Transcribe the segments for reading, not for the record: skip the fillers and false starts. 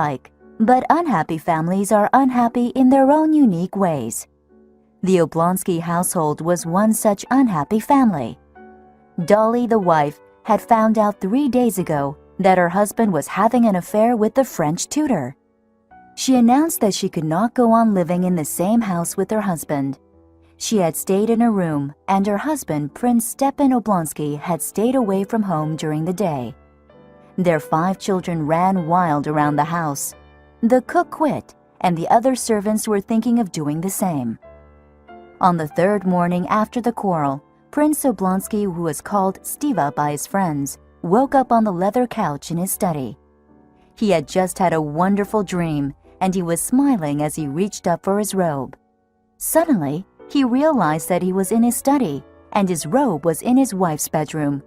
alike, but unhappy families are unhappy in their own unique ways. The Oblonsky household was one such unhappy family. Dolly, the wife, had found out 3 days ago that her husband was having an affair with the French tutor. She announced that she could not go on living in the same house with her husband. She had stayed in her room, and her husband, Prince Stepan Oblonsky, had stayed away from home during the day. Their 5 children ran wild around the house. The cook quit, and the other servants were thinking of doing the same. On the 3rd morning after the quarrel, Prince Oblonsky, who was called Stiva by his friends, woke up on the leather couch in his study. He had just had a wonderful dream, and he was smiling as he reached up for his robe. Suddenly, he realized that he was in his study, and his robe was in his wife's bedroom.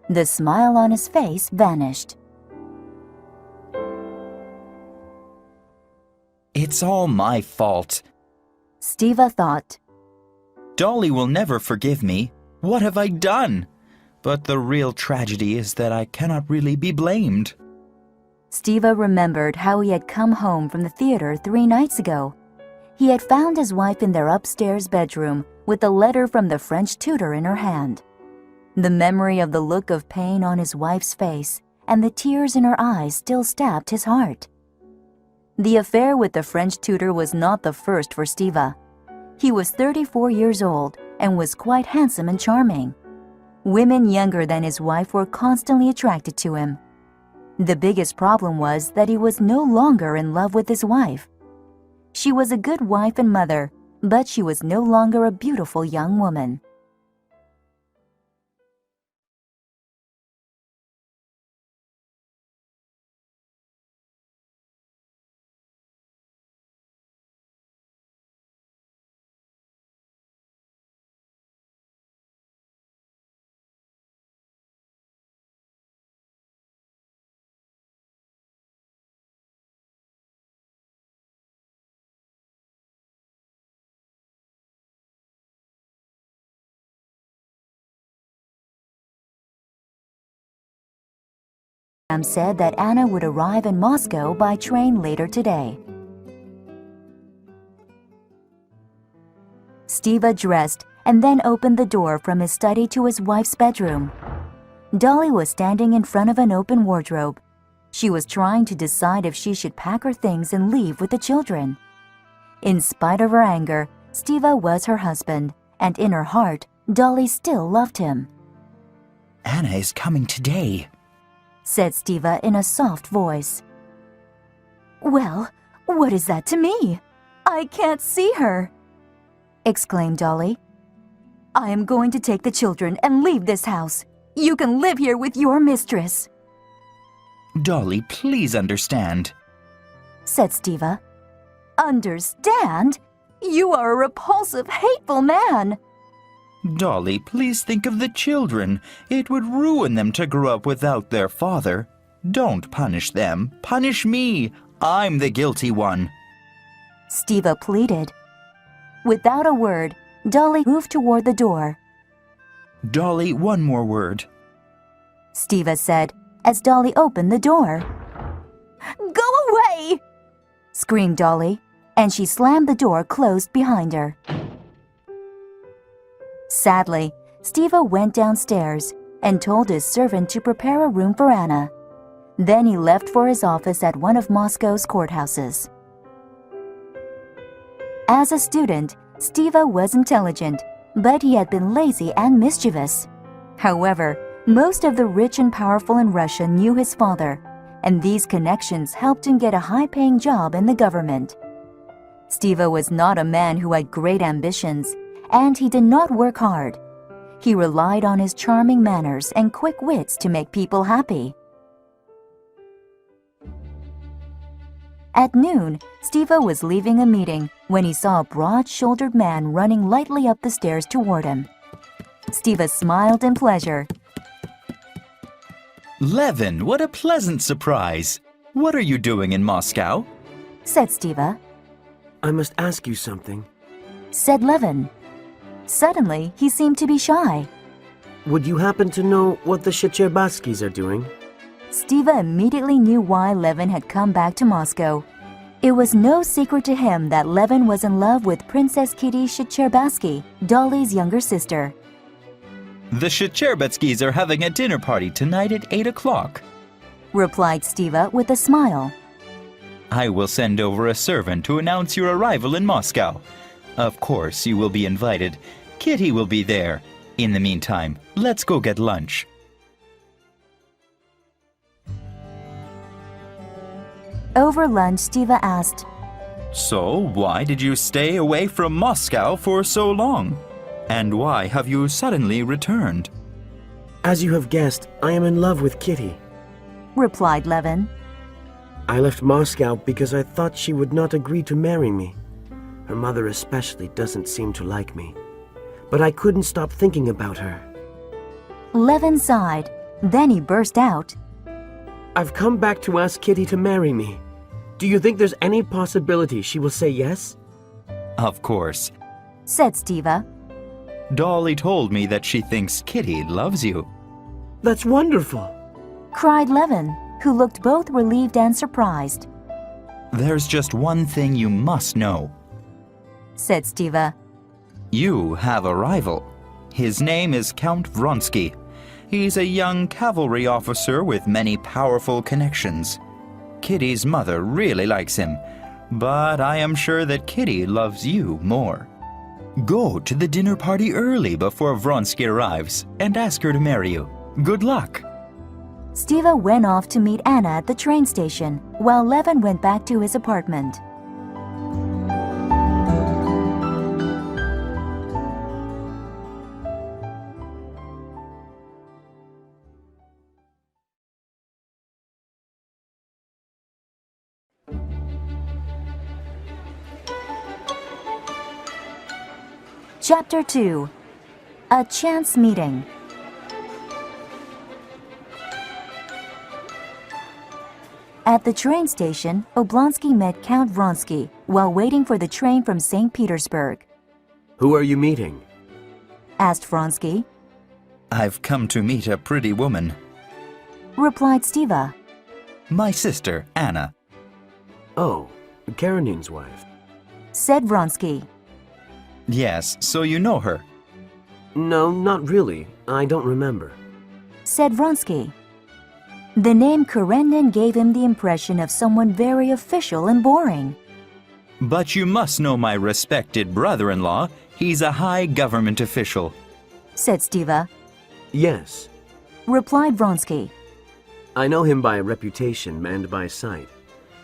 The smile on his face vanished. It's all my fault, Stiva thought. Dolly will never forgive me. What have I done? But the real tragedy is that I cannot really be blamed. Stiva remembered how he had come home from the theater 3 nights ago. He had found his wife in their upstairs bedroom with a letter from the French tutor in her hand. The memory of the look of pain on his wife's face and the tears in her eyes still stabbed his heart. The affair with the French tutor was not the first for Stiva. He was 34 years old and was quite handsome and charming. Women younger than his wife were constantly attracted to him. The biggest problem was that he was no longer in love with his wife. She was a good wife and mother, but she was no longer a beautiful young woman. Said that Anna would arrive in Moscow by train later today. Stiva dressed and then opened the door from his study to his wife's bedroom. Dolly was standing in front of an open wardrobe. She was trying to decide if she should pack her things and leave with the children. In spite of her anger, Stiva was her husband, and in her heart, Dolly still loved him. Anna is coming today, said Stiva in a soft voice. Well, what is that to me? I can't see her, exclaimed Dolly. I am going to take the children and leave this house. You can live here with your mistress. Dolly, please understand, said Stiva. Understand? You are a repulsive, hateful man. Dolly, please think of the children. It would ruin them to grow up without their father. Don't punish them. Punish me. I'm the guilty one. Stiva pleaded. Without a word, Dolly moved toward the door. Dolly, one more word, Stiva said as Dolly opened the door. Go away! Screamed Dolly, and she slammed the door closed behind her. Sadly, Stiva went downstairs and told his servant to prepare a room for Anna. Then he left for his office at one of Moscow's courthouses. As a student, Stiva was intelligent, but he had been lazy and mischievous. However, most of the rich and powerful in Russia knew his father, and these connections helped him get a high-paying job in the government. Stiva was not a man who had great ambitions, and he did not work hard. He relied on his charming manners and quick wits to make people happy. At noon, Stiva was leaving a meeting when he saw a broad-shouldered man running lightly up the stairs toward him. Stiva smiled in pleasure. Levin, what a pleasant surprise. What are you doing in Moscow? Said Stiva. I must ask you something, said Levin. Suddenly, he seemed to be shy. Would you happen to know what the Shcherbazkys are doing? Stiva immediately knew why Levin had come back to Moscow. It was no secret to him that Levin was in love with Princess Kitty Shcherbetsky, Dolly's younger sister. The Shcherbetskys are having a dinner party tonight at 8 o'clock, replied Stiva with a smile. I will send over a servant to announce your arrival in Moscow. Of course, you will be invited. Kitty will be there. In the meantime, let's go get lunch. Over lunch, Stiva asked, So, why did you stay away from Moscow for so long? And why have you suddenly returned? As you have guessed, I am in love with Kitty. replied Levin. I left Moscow because I thought she would not agree to marry me. Her mother especially doesn't seem to like me. But I couldn't stop thinking about her. Levin sighed. Then he burst out. I've come back to ask Kitty to marry me. Do you think there's any possibility she will say yes? Of course. Said Stiva. Dolly told me that she thinks Kitty loves you. That's wonderful. Cried Levin, who looked both relieved and surprised. There's just one thing you must know. Said Stiva. You have a rival. His name is Count Vronsky. He's a young cavalry officer with many powerful connections. Kitty's mother really likes him, but I am sure that Kitty loves you more. Go to the dinner party early before Vronsky arrives and ask her to marry you. Good luck. Stiva went off to meet Anna at the train station, while Levin went back to his apartment. Chapter 2. A Chance Meeting. At the train station, Oblonsky met Count Vronsky while waiting for the train from St. Petersburg. Who are you meeting? Asked Vronsky. I've come to meet a pretty woman. Replied Stiva. My sister, Anna. Oh, Karenin's wife. Said Vronsky. Yes, so you know her. No, not really. I don't remember. Said Vronsky. The name Karenin gave him the impression of someone very official and boring. But you must know my respected brother-in-law. He's a high government official. Said Stiva. Yes. Replied Vronsky. I know him by reputation and by sight.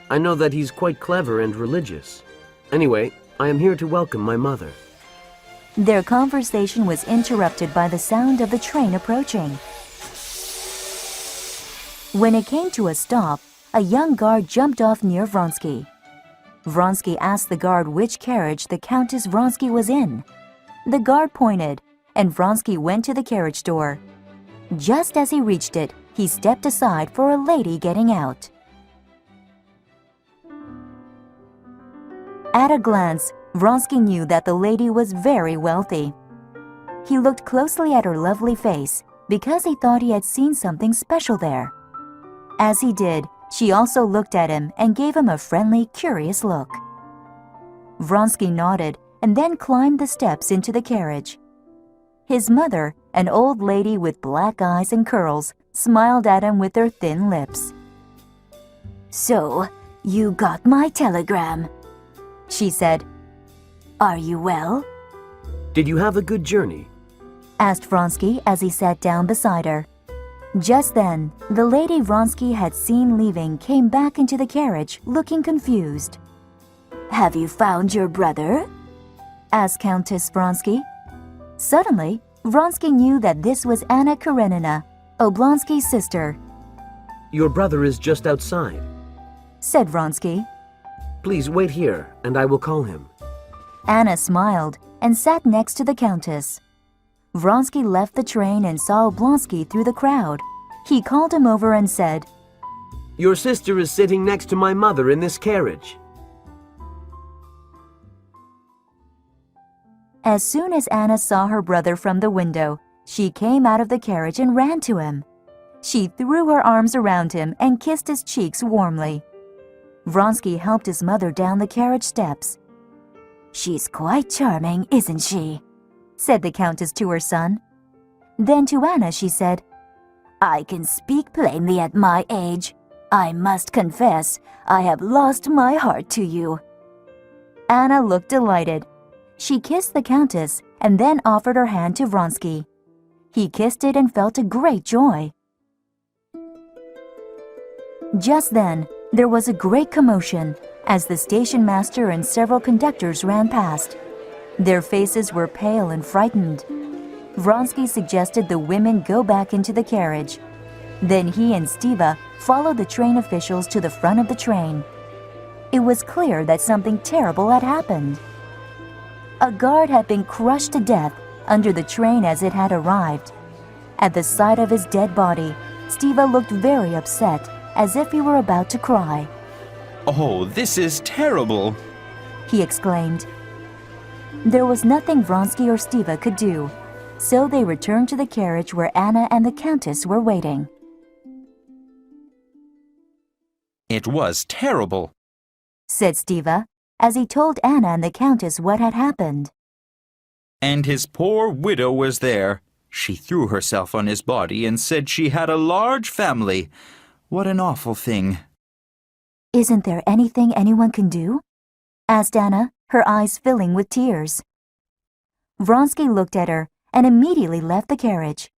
I know that he's quite clever and religious. Anyway, I am here to welcome my mother. Their conversation was interrupted by the sound of the train approaching. When it came to a stop, a young guard jumped off near Vronsky. Vronsky asked the guard which carriage the Countess Vronsky was in. The guard pointed, and Vronsky went to the carriage door. Just as he reached it, he stepped aside for a lady getting out. At a glance, Vronsky knew that the lady was very wealthy. He looked closely at her lovely face because he thought he had seen something special there. As he did, she also looked at him and gave him a friendly, curious look. Vronsky nodded and then climbed the steps into the carriage. His mother, an old lady with black eyes and curls, smiled at him with her thin lips. "So, you got my telegram," she said. "Are you well?" Did you have a good journey? Asked Vronsky as he sat down beside her. Just then, the lady Vronsky had seen leaving came back into the carriage, looking confused. "Have you found your brother?" asked Countess Vronsky. Suddenly, Vronsky knew that this was Anna Karenina, Oblonsky's sister. Your brother is just outside. Said Vronsky. Please wait here, and I will call him. Anna smiled and sat next to the Countess. Vronsky left the train and saw Oblonsky through the crowd. He called him over and said, Your sister is sitting next to my mother in this carriage. As soon as Anna saw her brother from the window, she came out of the carriage and ran to him. She threw her arms around him and kissed his cheeks warmly. Vronsky helped his mother down the carriage steps. "She's quite charming, isn't she?" said the Countess to her son. Then to Anna she said, "I can speak plainly at my age. I must confess, I have lost my heart to you." Anna looked delighted. She kissed the Countess and then offered her hand to Vronsky. He kissed it and felt a great joy. Just then, there was a great commotion as the station master and several conductors ran past. Their faces were pale and frightened. Vronsky suggested the women go back into the carriage. Then he and Stiva followed the train officials to the front of the train. It was clear that something terrible had happened. A guard had been crushed to death under the train as it had arrived. At the sight of his dead body, Stiva looked very upset, as if he were about to cry. "Oh, this is terrible!" he exclaimed. There was nothing Vronsky or Stiva could do, so they returned to the carriage where Anna and the Countess were waiting. "It was terrible," said Stiva, as he told Anna and the Countess what had happened. "And his poor widow was there. She threw herself on his body and said she had a large family. What an awful thing." "Isn't there anything anyone can do?" asked Anna, her eyes filling with tears. Vronsky looked at her and immediately left the carriage.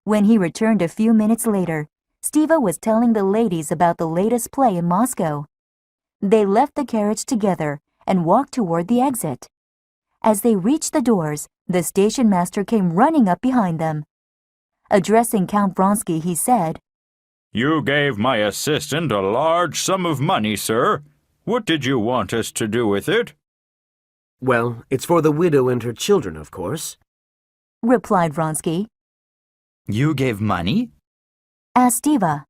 When he returned a few minutes later, Stiva was telling the ladies about the latest play in Moscow. They left the carriage together and walked toward the exit. As they reached the doors, the station master came running up behind them. Addressing Count Vronsky, he said, "You gave my assistant a large sum of money, sir. What did you want us to do with it?" Well, it's for the widow and her children, of course. replied Vronsky. "You gave money?" asked Stiva.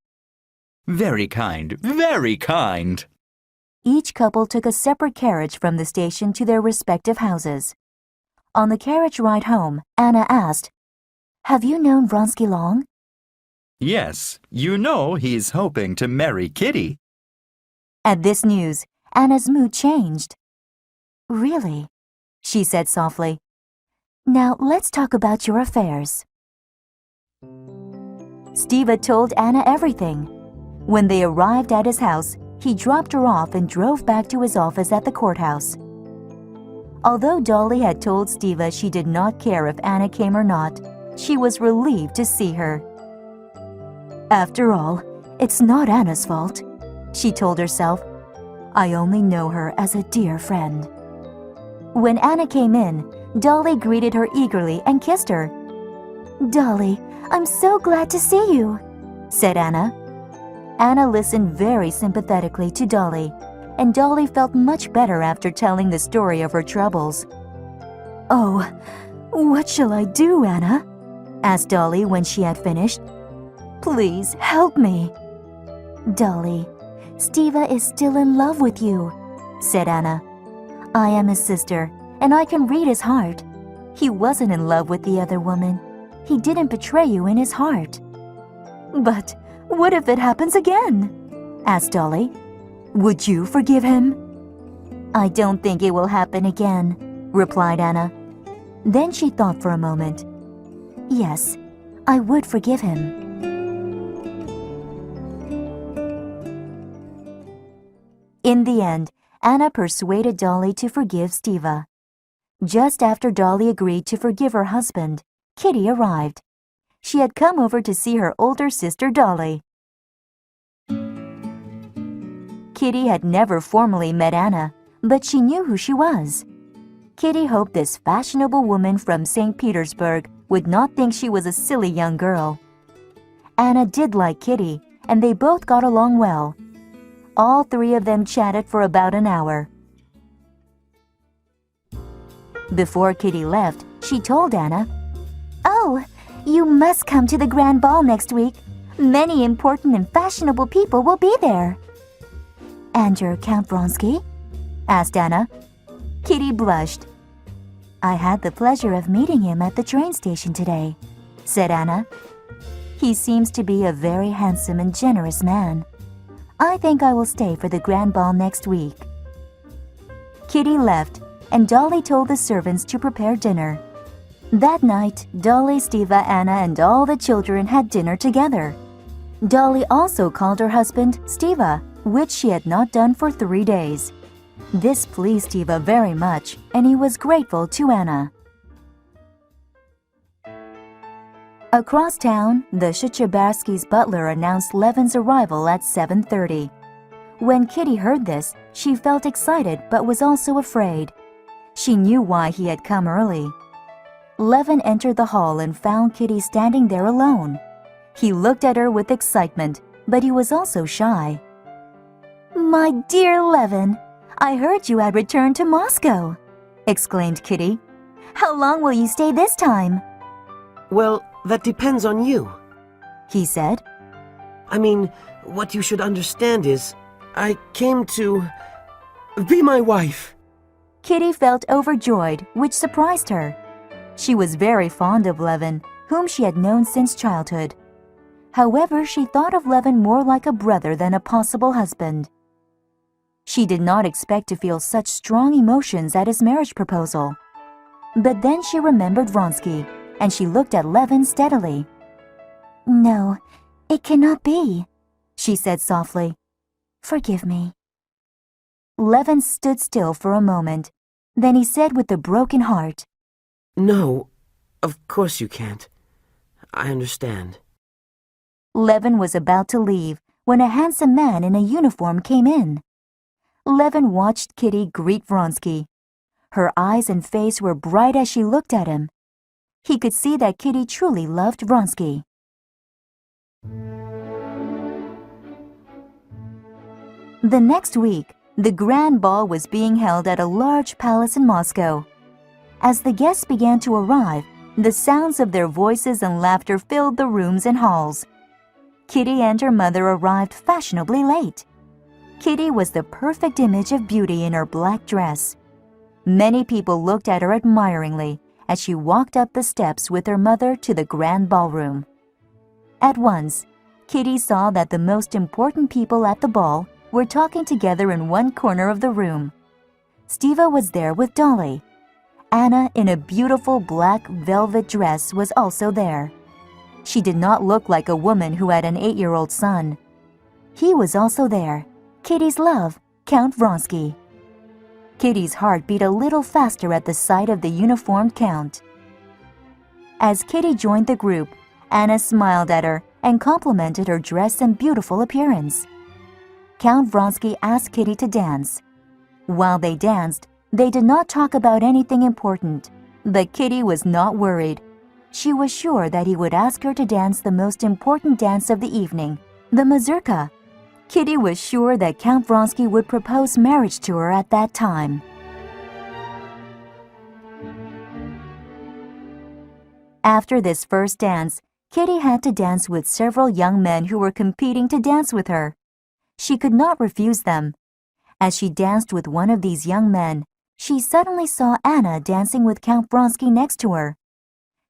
Very kind, very kind." Each couple took a separate carriage from the station to their respective houses. On the carriage ride home, Anna asked, "Have you known Vronsky long?" "Yes, you know he's hoping to marry Kitty." At this news, Anna's mood changed. "Really?" she said softly. "Now let's talk about your affairs." Stiva told Anna everything. When they arrived at his house, he dropped her off and drove back to his office at the courthouse. Although Dolly had told Stiva she did not care if Anna came or not, she was relieved to see her. "After all, it's not Anna's fault," she told herself. "I only know her as a dear friend." When Anna came in, Dolly greeted her eagerly and kissed her. "Dolly, I'm so glad to see you," said Anna. Anna listened very sympathetically to Dolly, and Dolly felt much better after telling the story of her troubles. "Oh, what shall I do, Anna?" asked Dolly when she had finished. "Please help me." "Dolly, Stiva is still in love with you," said Anna. "I am his sister, and I can read his heart. He wasn't in love with the other woman. He didn't betray you in his heart." "But what if it happens again?" asked Dolly. "Would you forgive him?" "I don't think it will happen again," replied Anna. Then she thought for a moment. "Yes, I would forgive him." In the end, Anna persuaded Dolly to forgive Stiva. Just after Dolly agreed to forgive her husband, Kitty arrived. She had come over to see her older sister Dolly. Kitty had never formally met Anna, but she knew who she was. Kitty hoped this fashionable woman from St. Petersburg would not think she was a silly young girl. Anna did like Kitty, and they both got along well. All three of them chatted for about an hour. Before Kitty left, she told Anna, "Oh, you must come to the grand ball next week. Many important and fashionable people will be there." "And your Count Vronsky?" asked Anna. Kitty blushed. "I had the pleasure of meeting him at the train station today," said Anna. He seems to be a very handsome and generous man. I think I will stay for the grand ball next week." Kitty left, and Dolly told the servants to prepare dinner. That night, Dolly, Stiva, Anna, and all the children had dinner together. Dolly also called her husband Stiva, which she had not done for 3 days. This pleased Stiva very much, and he was grateful to Anna. Across town, the Shuchabarskys' butler announced Levin's arrival at 7:30. When Kitty heard this, she felt excited but was also afraid. She knew why he had come early. Levin entered the hall and found Kitty standing there alone. He looked at her with excitement, but he was also shy. "My dear Levin, I heard you had returned to Moscow," exclaimed Kitty. "How long will you stay this time?" "Well, that depends on you," he said. "I mean, what you should understand is, I came to be my wife." Kitty felt overjoyed, which surprised her. She was very fond of Levin, whom she had known since childhood. However, she thought of Levin more like a brother than a possible husband. She did not expect to feel such strong emotions at his marriage proposal. But then she remembered Vronsky, and she looked at Levin steadily. "No, it cannot be," she said softly. "Forgive me." Levin stood still for a moment. Then he said with a broken heart, "No, of course you can't. I understand." Levin was about to leave when a handsome man in a uniform came in. Levin watched Kitty greet Vronsky. Her eyes and face were bright as she looked at him. He could see that Kitty truly loved Vronsky. The next week, the grand ball was being held at a large palace in Moscow. As the guests began to arrive, the sounds of their voices and laughter filled the rooms and halls. Kitty and her mother arrived fashionably late. Kitty was the perfect image of beauty in her black dress. Many people looked at her admiringly as she walked up the steps with her mother to the grand ballroom. At once, Kitty saw that the most important people at the ball were talking together in one corner of the room. Stiva was there with Dolly. Anna, in a beautiful black velvet dress, was also there. She did not look like a woman who had an 8-year-old son. He was also there, Kitty's love, Count Vronsky. Kitty's heart beat a little faster at the sight of the uniformed Count. As Kitty joined the group, Anna smiled at her and complimented her dress and beautiful appearance. Count Vronsky asked Kitty to dance. While they danced, they did not talk about anything important, but Kitty was not worried. She was sure that he would ask her to dance the most important dance of the evening, the mazurka. Kitty was sure that Count Vronsky would propose marriage to her at that time. After this first dance, Kitty had to dance with several young men who were competing to dance with her. She could not refuse them. As she danced with one of these young men, she suddenly saw Anna dancing with Count Vronsky next to her.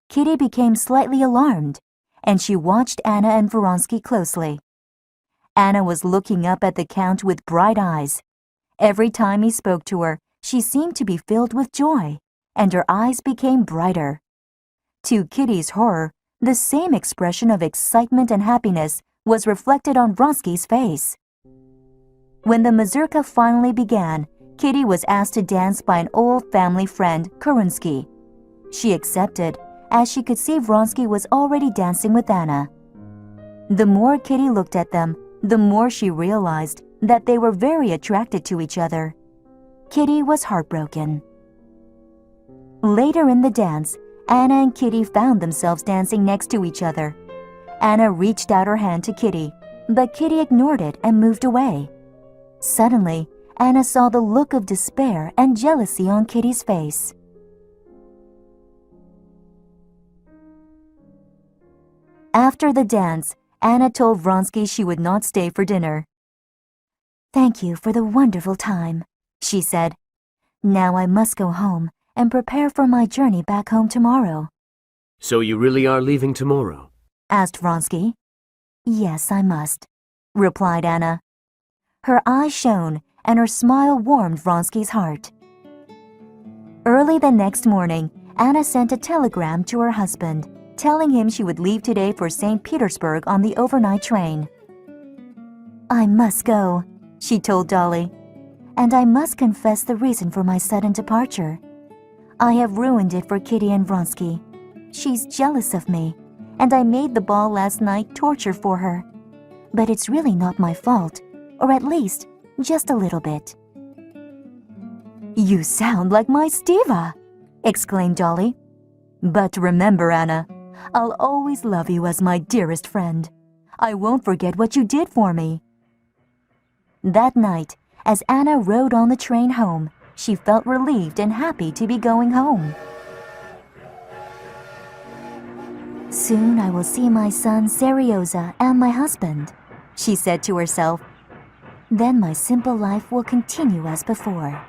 Kitty became slightly alarmed, and she watched Anna and Vronsky closely. Anna was looking up at the Count with bright eyes. Every time he spoke to her, she seemed to be filled with joy, and her eyes became brighter. To Kitty's horror, the same expression of excitement and happiness was reflected on Vronsky's face. When the mazurka finally began, Kitty was asked to dance by an old family friend, Kurunsky. She accepted, as she could see Vronsky was already dancing with Anna. The more Kitty looked at them, the more she realized that they were very attracted to each other. Kitty was heartbroken. Later in the dance, Anna and Kitty found themselves dancing next to each other. Anna reached out her hand to Kitty, but Kitty ignored it and moved away. Suddenly, Anna saw the look of despair and jealousy on Kitty's face. After the dance, Anna told Vronsky she would not stay for dinner. "Thank you for the wonderful time," she said. "Now I must go home and prepare for my journey back home tomorrow." "So you really are leaving tomorrow?" asked Vronsky. Yes, I must, replied Anna. Her eyes shone and her smile warmed Vronsky's heart. Early the next morning, Anna sent a telegram to her husband, telling him she would leave today for St. Petersburg on the overnight train. I must go, she told Dolly, and I must confess the reason for my sudden departure. I have ruined it for Kitty and Vronsky. She's jealous of me, and I made the ball last night torture for her. But it's really not my fault, or at least just a little bit. You sound like my Stiva, exclaimed Dolly. But remember, Anna, I'll always love you as my dearest friend. I won't forget what you did for me. That night, as Anna rode on the train home, she felt relieved and happy to be going home. Soon I will see my son Serioza and my husband, she said to herself. Then my simple life will continue as before.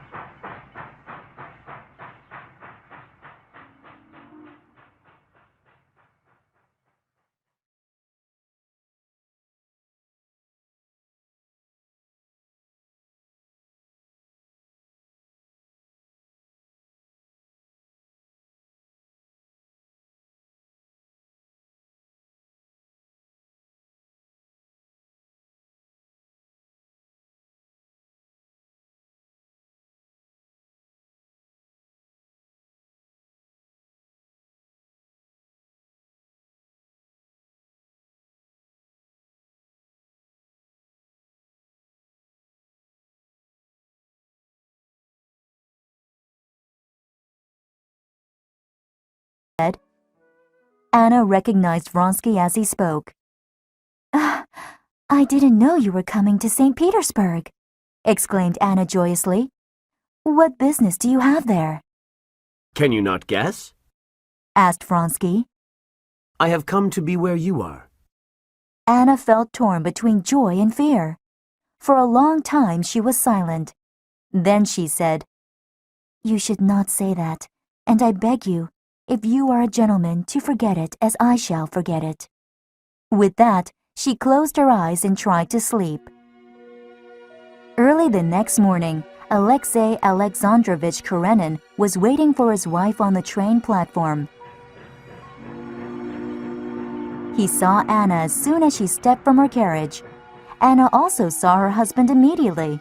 Anna recognized Vronsky as he spoke. I didn't know you were coming to St. Petersburg, exclaimed Anna joyously. What business do you have there? Can you not guess? Asked Vronsky. I have come to be where you are. Anna felt torn between joy and fear. For a long time she was silent. Then she said, You should not say that, and I beg you, if you are a gentleman, to forget it as I shall forget it. With that, she closed her eyes and tried to sleep. Early the next morning, Alexei Alexandrovich Karenin was waiting for his wife on the train platform. He saw Anna as soon as she stepped from her carriage. Anna also saw her husband immediately.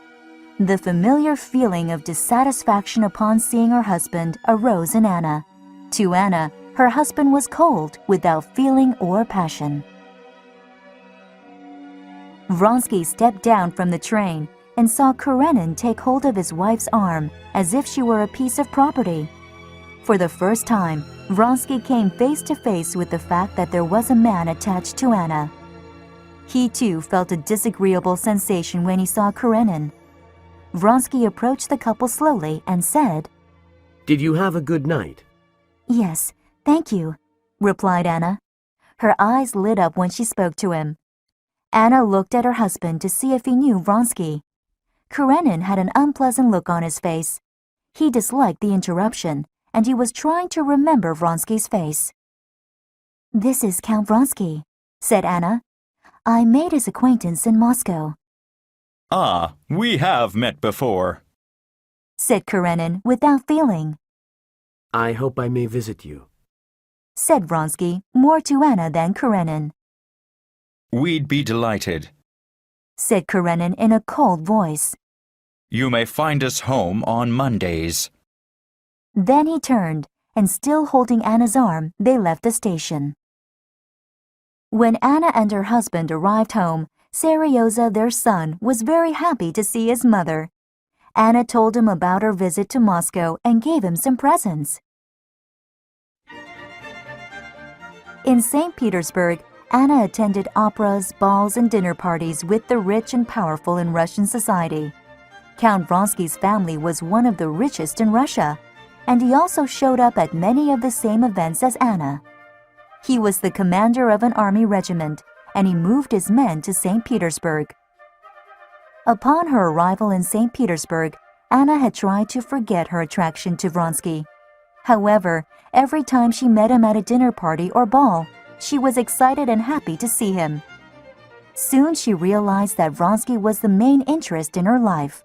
The familiar feeling of dissatisfaction upon seeing her husband arose in Anna. To Anna, her husband was cold, without feeling or passion. Vronsky stepped down from the train and saw Karenin take hold of his wife's arm as if she were a piece of property. For the first time, Vronsky came face to face with the fact that there was a man attached to Anna. He too felt a disagreeable sensation when he saw Karenin. Vronsky approached the couple slowly and said, Did you have a good night? Yes, thank you, replied Anna. Her eyes lit up when she spoke to him. Anna looked at her husband to see if he knew Vronsky. Karenin had an unpleasant look on his face. He disliked the interruption, and he was trying to remember Vronsky's face. This is Count Vronsky, said Anna. I made his acquaintance in Moscow. Ah, we have met before, said Karenin without feeling. I hope I may visit you, said Vronsky, more to Anna than Karenin. We'd be delighted, said Karenin in a cold voice. You may find us home on Mondays. Then he turned, and still holding Anna's arm, they left the station. When Anna and her husband arrived home, Serioza, their son, was very happy to see his mother. Anna told him about her visit to Moscow and gave him some presents. In St. Petersburg, Anna attended operas, balls, and dinner parties with the rich and powerful in Russian society. Count Vronsky's family was one of the richest in Russia, and he also showed up at many of the same events as Anna. He was the commander of an army regiment, and he moved his men to St. Petersburg. Upon her arrival in St. Petersburg, Anna had tried to forget her attraction to Vronsky. However, every time she met him at a dinner party or ball, she was excited and happy to see him. Soon she realized that Vronsky was the main interest in her life.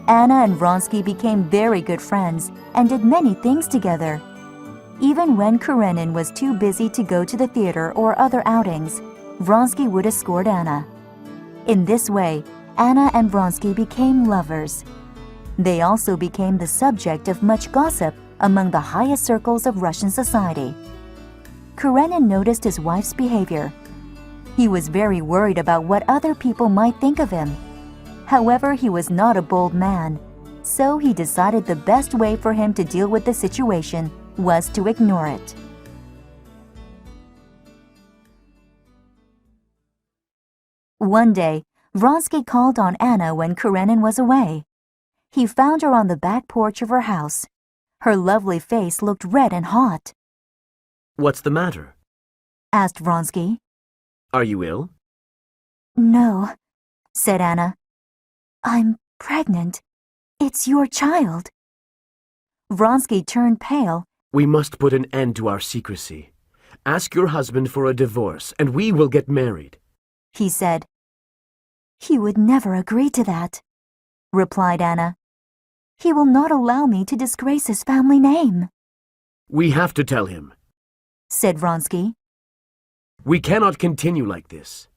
Anna and Vronsky became very good friends and did many things together. Even when Karenin was too busy to go to the theater or other outings, Vronsky would escort Anna. In this way, Anna and Vronsky became lovers. They also became the subject of much gossip among the highest circles of Russian society. Karenin noticed his wife's behavior. He was very worried about what other people might think of him. However, he was not a bold man, so he decided the best way for him to deal with the situation was to ignore it. One day, Vronsky called on Anna when Karenin was away. He found her on the back porch of her house. Her lovely face looked red and hot. "What's the matter?" asked Vronsky. "Are you ill?" "No," said Anna. "I'm pregnant. It's your child." Vronsky turned pale. "We must put an end to our secrecy. Ask your husband for a divorce, and we will get married," he said. "He would never agree to that," replied Anna. "He will not allow me to disgrace his family name." "We have to tell him," said Vronsky. "We cannot continue like this."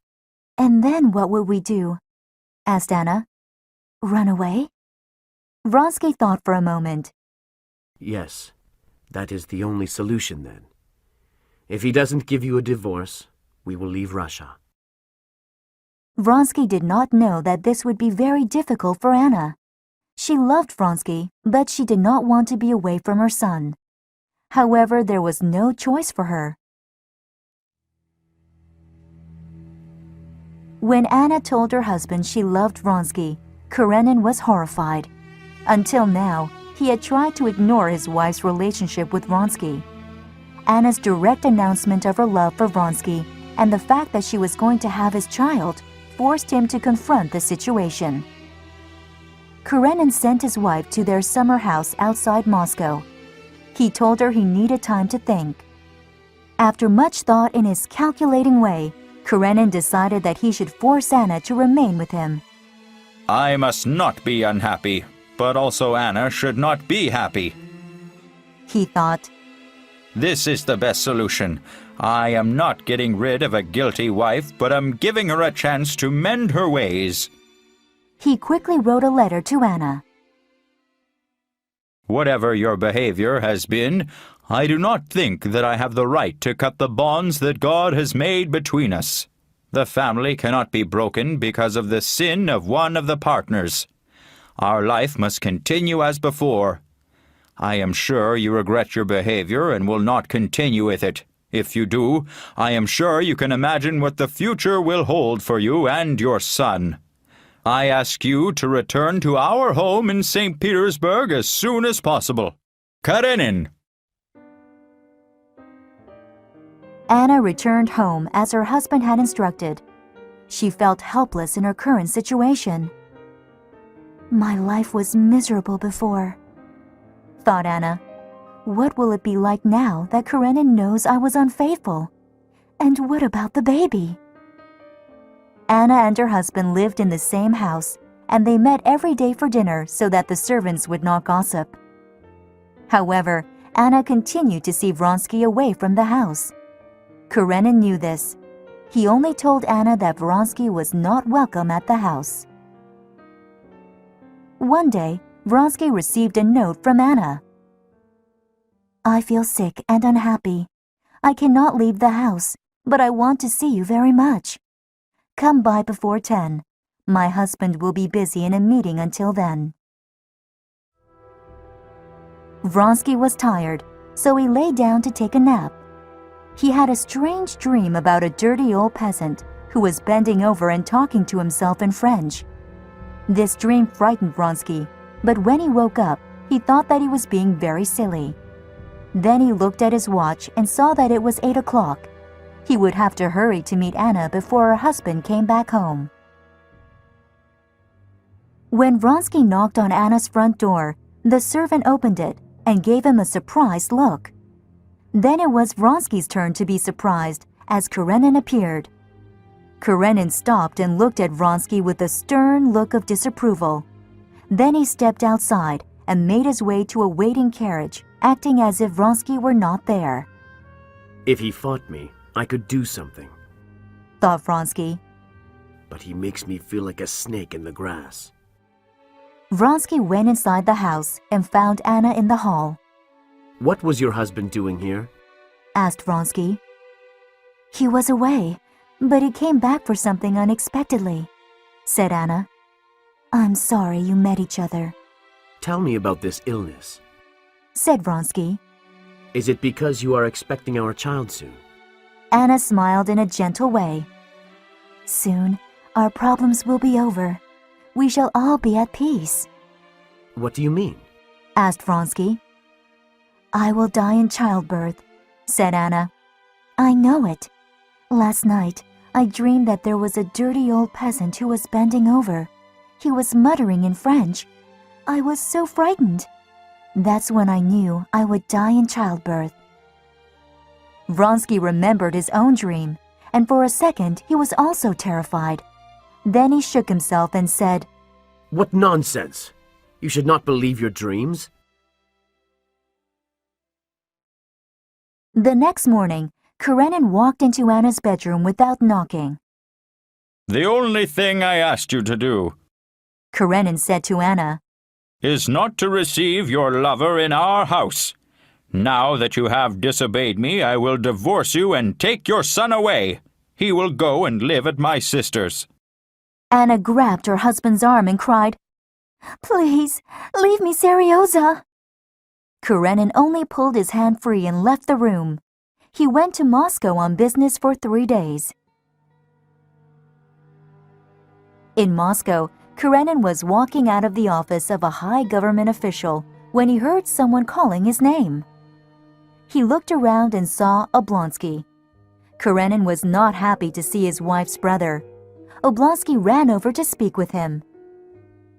"And then what will we do?" asked Anna. "Run away?" Vronsky thought for a moment. "Yes, that is the only solution then. If he doesn't give you a divorce, we will leave Russia." Vronsky did not know that this would be very difficult for Anna. She loved Vronsky, but she did not want to be away from her son. However, there was no choice for her. When Anna told her husband she loved Vronsky, Karenin was horrified. Until now, he had tried to ignore his wife's relationship with Vronsky. Anna's direct announcement of her love for Vronsky and the fact that she was going to have his child forced him to confront the situation. Karenin sent his wife to their summer house outside Moscow. He told her he needed time to think. After much thought in his calculating way, Karenin decided that he should force Anna to remain with him. I must not be unhappy, but also Anna should not be happy. He thought. This is the best solution. I am not getting rid of a guilty wife, but am giving her a chance to mend her ways. He quickly wrote a letter to Anna. Whatever your behavior has been, I do not think that I have the right to cut the bonds that God has made between us. The family cannot be broken because of the sin of one of the partners. Our life must continue as before. I am sure you regret your behavior and will not continue with it. If you do, I am sure you can imagine what the future will hold for you and your son. I ask you to return to our home in St. Petersburg as soon as possible. Karenin. Anna returned home as her husband had instructed. She felt helpless in her current situation. My life was miserable before, thought Anna. What will it be like now that Karenin knows I was unfaithful? And what about the baby? Anna and her husband lived in the same house, and they met every day for dinner so that the servants would not gossip. However, Anna continued to see Vronsky away from the house. Karenin knew this. He only told Anna that Vronsky was not welcome at the house. One day, Vronsky received a note from Anna. I feel sick and unhappy. I cannot leave the house, but I want to see you very much. Come by before 10. My husband will be busy in a meeting until then. Vronsky was tired, so he lay down to take a nap. He had a strange dream about a dirty old peasant who was bending over and talking to himself in French. This dream frightened Vronsky, but when he woke up, he thought that he was being very silly. Then he looked at his watch and saw that it was 8 o'clock. He would have to hurry to meet Anna before her husband came back home. When Vronsky knocked on Anna's front door, the servant opened it and gave him a surprised look. Then it was Vronsky's turn to be surprised as Karenin appeared. Karenin stopped and looked at Vronsky with a stern look of disapproval. Then he stepped outside and made his way to a waiting carriage, acting as if Vronsky were not there. If he fought me, I could do something. Thought Vronsky. But he makes me feel like a snake in the grass. Vronsky went inside the house and found Anna in the hall. What was your husband doing here? Asked Vronsky. He was away, but he came back for something unexpectedly, said Anna. I'm sorry you met each other, Tell me about this illness. said Vronsky. Is it because you are expecting our child soon? Anna smiled in a gentle way. Soon, our problems will be over. We shall all be at peace, What do you mean? asked Vronsky. I will die in childbirth, said Anna. I know it. Last night, I dreamed that there was a dirty old peasant who was bending over. He was muttering in French. I was so frightened. That's when I knew I would die in childbirth. Vronsky remembered his own dream, and for a second he was also terrified. Then he shook himself and said, What nonsense! You should not believe your dreams. The next morning, Karenin walked into Anna's bedroom without knocking. The only thing I asked you to do Karenin said to Anna, is not to receive your lover in our house. Now that you have disobeyed me, I will divorce you and take your son away. He will go and live at my sister's. Anna grabbed her husband's arm and cried, Please, leave me, Serioza. Karenin only pulled his hand free and left the room. He went to Moscow on business for 3 days. In Moscow, Karenin was walking out of the office of a high government official when he heard someone calling his name. He looked around and saw Oblonsky. Karenin was not happy to see his wife's brother. Oblonsky ran over to speak with him.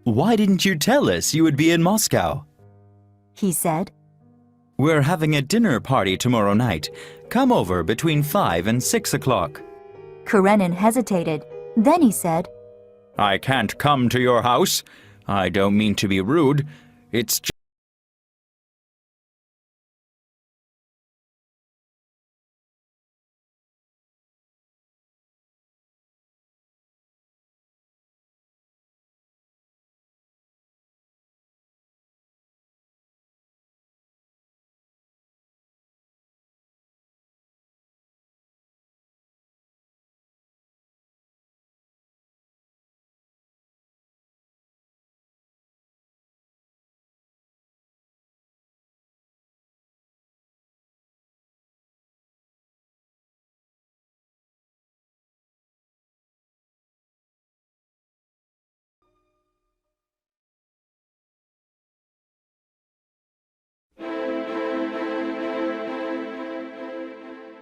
Why didn't you tell us you would be in Moscow? He said, We're having a dinner party tomorrow night. Come over between 5 and 6 o'clock. Karenin hesitated. Then he said, I can't come to your house. I don't mean to be rude. It's just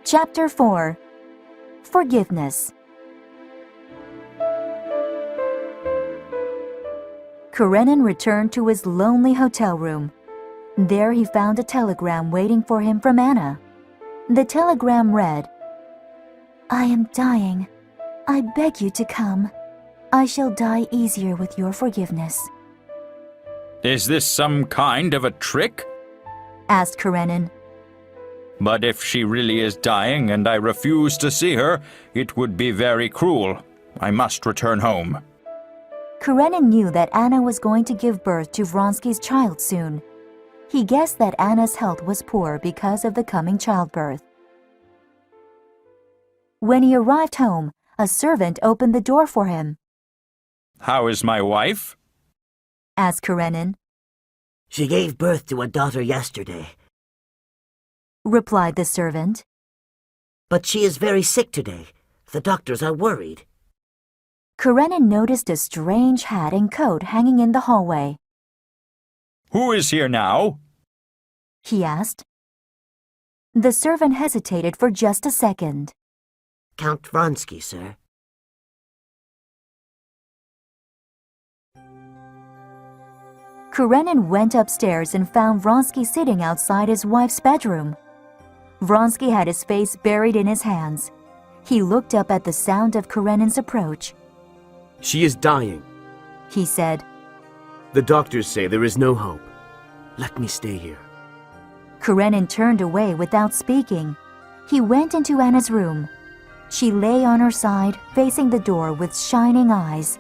Chapter 4. Forgiveness. Karenin returned to his lonely hotel room. There he found a telegram waiting for him from Anna. The telegram read, I am dying. I beg you to come. I shall die easier with your forgiveness. Is this some kind of a trick? Asked Karenin. But if she really is dying and I refuse to see her, it would be very cruel. I must return home. Karenin knew that Anna was going to give birth to Vronsky's child soon. He guessed that Anna's health was poor because of the coming childbirth. When he arrived home, a servant opened the door for him. How is my wife? Asked Karenin. She gave birth to a daughter yesterday, Replied the servant. but she is very sick today. The doctors are worried. Karenin noticed a strange hat and coat hanging in the hallway. Who is here now? He asked. The servant hesitated for just a second. Count Vronsky, sir. Karenin went upstairs and found Vronsky sitting outside his wife's bedroom. Vronsky had his face buried in his hands. He looked up at the sound of Karenin's approach. She is dying. He said. The doctors say there is no hope. Let me stay here. Karenin turned away without speaking. He went into Anna's room. She lay on her side, facing the door with shining eyes.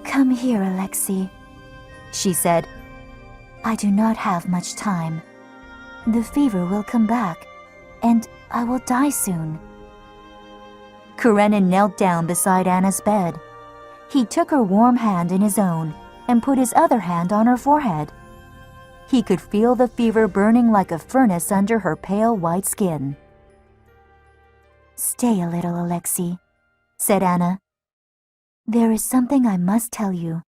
"Come here, Alexei," she said. "I do not have much time. The fever will come back, and I will die soon." Karenin knelt down beside Anna's bed. He took her warm hand in his own and put his other hand on her forehead. He could feel the fever burning like a furnace under her pale white skin. "Stay a little, Alexei," said Anna. "There is something I must tell you.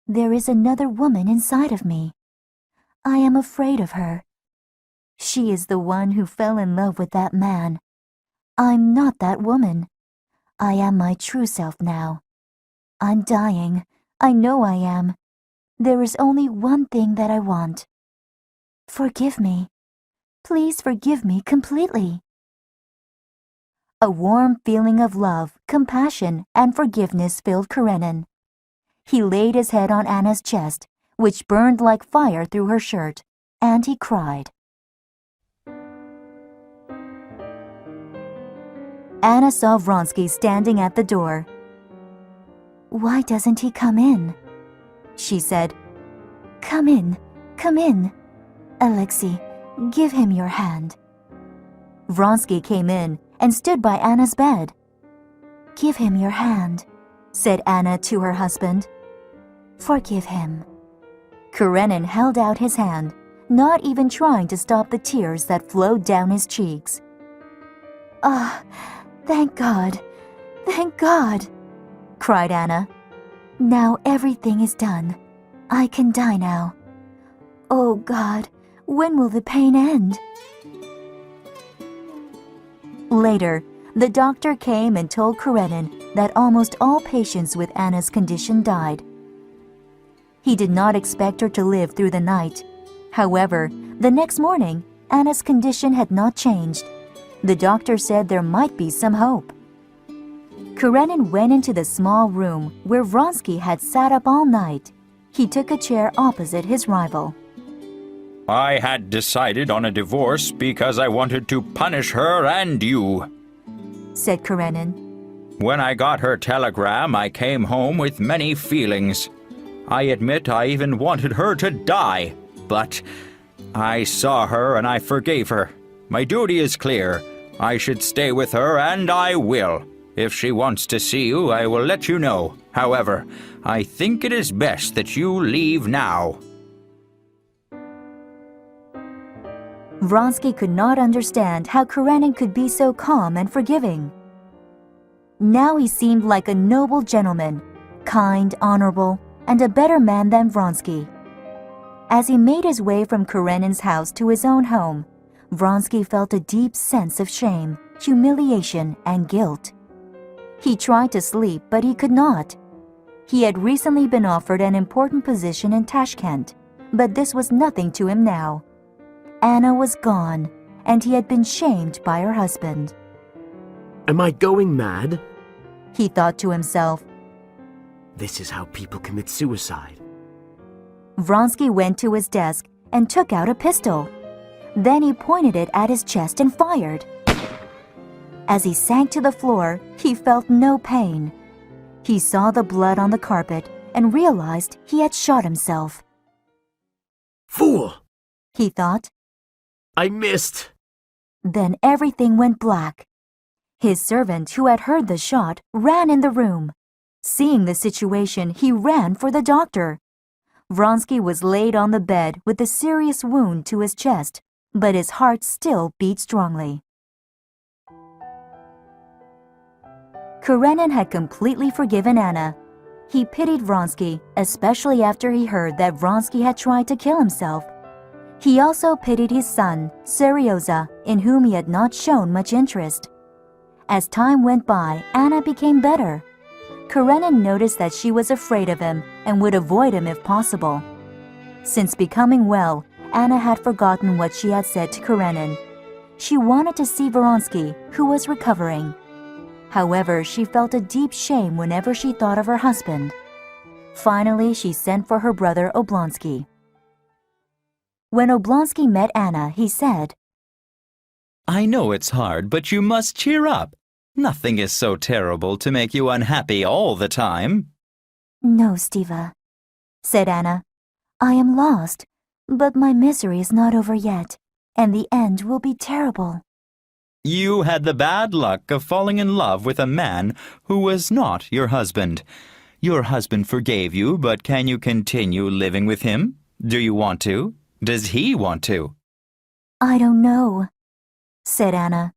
There is another woman inside of me. I am afraid of her. She is the one who fell in love with that man. I'm not that woman. I am my true self now. I'm dying. I know I am. There is only one thing that I want. Forgive me. Please forgive me completely." A warm feeling of love, compassion, and forgiveness filled Karenin. He laid his head on Anna's chest, which burned like fire through her shirt, and he cried. Anna saw Vronsky standing at the door. "Why doesn't he come in?" she said. Come in. Alexei, give him your hand." Vronsky came in and stood by Anna's bed. "Give him your hand," said Anna to her husband. "Forgive him." Karenin held out his hand, not even trying to stop the tears that flowed down his cheeks. "Ah, thank God, cried Anna. "Now everything is done. I can die now. Oh God, when will the pain end?" Later, the doctor came and told Karenin that almost all patients with Anna's condition died. He did not expect her to live through the night. However, the next morning, Anna's condition had not changed. The doctor said there might be some hope. Karenin went into the small room where Vronsky had sat up all night. He took a chair opposite his rival. I had decided on a divorce because I wanted to punish her and you, said Karenin. When I got her telegram, I came home with many feelings. I admit I even wanted her to die, but I saw her and I forgave her. My duty is clear. I should stay with her, and I will. If she wants to see you, I will let you know. However, I think it is best that you leave now. Vronsky could not understand how Karenin could be so calm and forgiving. Now he seemed like a noble gentleman, kind, honorable, and a better man than Vronsky. As he made his way from Karenin's house to his own home, Vronsky felt a deep sense of shame, humiliation, and guilt. He tried to sleep, but he could not. He had recently been offered an important position in Tashkent, but this was nothing to him now. Anna was gone, and he had been shamed by her husband. Am I going mad? He thought to himself. This is how people commit suicide. Vronsky went to his desk and took out a pistol. Then he pointed it at his chest and fired. As he sank to the floor, he felt no pain. He saw the blood on the carpet and realized he had shot himself. Fool! He thought. I missed. Then everything went black. His servant, who had heard the shot, ran in the room. Seeing the situation, he ran for the doctor. Vronsky was laid on the bed with a serious wound to his chest, but his heart still beat strongly. Karenin had completely forgiven Anna. He pitied Vronsky, especially after he heard that Vronsky had tried to kill himself. He also pitied his son, Seryoza, in whom he had not shown much interest. As time went by, Anna became better. Karenin noticed that she was afraid of him and would avoid him if possible. Since becoming well, Anna had forgotten what she had said to Karenin. She wanted to see Vronsky, who was recovering. However, she felt a deep shame whenever she thought of her husband. Finally, she sent for her brother Oblonsky. When Oblonsky met Anna, he said, I know it's hard, but you must cheer up. Nothing is so terrible to make you unhappy all the time. No, Stiva, said Anna. I am lost, but my misery is not over yet, and the end will be terrible. You had the bad luck of falling in love with a man who was not your husband. Your husband forgave you, but can you continue living with him? Do you want to? Does he want to? I don't know, said Anna.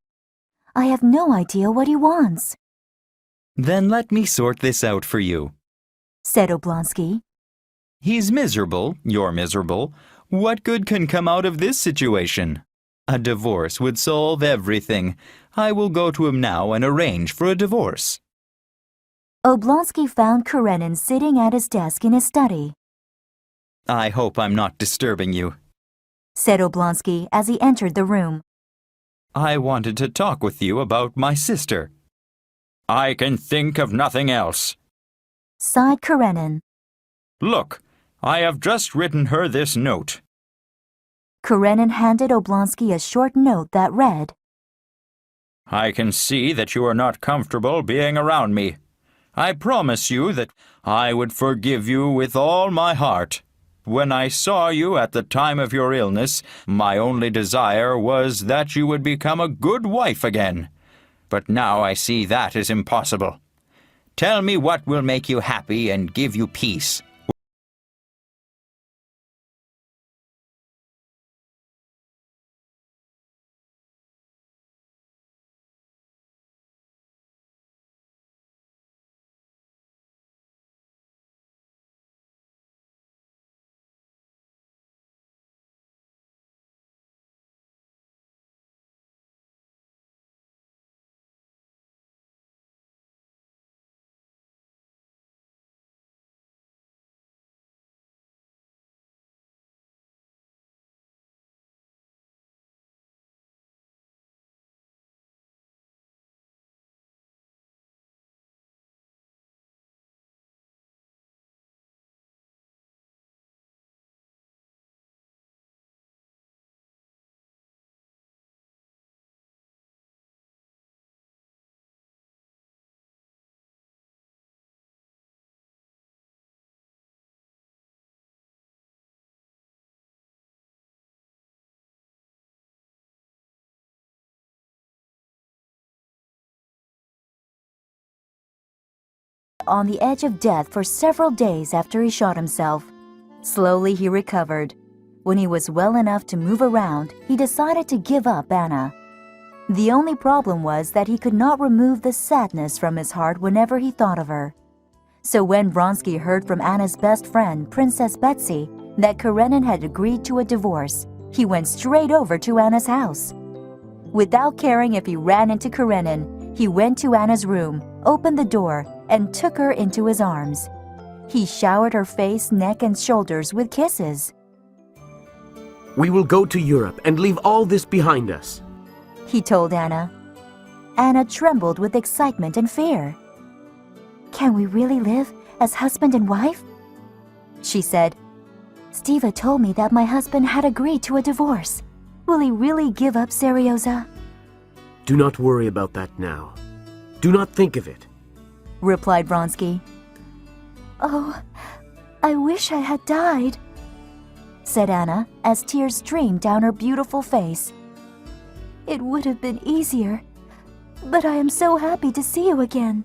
I have no idea what he wants. Then let me sort this out for you, said Oblonsky. He's miserable, you're miserable. What good can come out of this situation? A divorce would solve everything. I will go to him now and arrange for a divorce. Oblonsky found Karenin sitting at his desk in his study. I hope I'm not disturbing you, said Oblonsky as he entered the room. I wanted to talk with you about my sister. I can think of nothing else, sighed Karenin. Look, I have just written her this note. Karenin handed Oblonsky a short note that read, I can see that you are not comfortable being around me. I promise you that I would forgive you with all my heart. When I saw you at the time of your illness, my only desire was that you would become a good wife again. But now I see that is impossible. Tell me what will make you happy and give you peace. on the edge of death for several days after he shot himself. Slowly he recovered. When he was well enough to move around, he decided to give up Anna. The only problem was that he could not remove the sadness from his heart whenever he thought of her. So when Vronsky heard from Anna's best friend, Princess Betsy, that Karenin had agreed to a divorce, he went straight over to Anna's house. Without caring if he ran into Karenin, he went to Anna's room, opened the door, and took her into his arms. He showered her face, neck, and shoulders with kisses. We will go to Europe and leave all this behind us, he told Anna. Anna trembled with excitement and fear. Can we really live as husband and wife? She said. Stiva told me that my husband had agreed to a divorce. Will he really give up Seryoza? Do not worry about that now. Do not think of it, replied Vronsky. Oh, I wish I had died, said Anna as tears streamed down her beautiful face. It would have been easier, but I am so happy to see you again.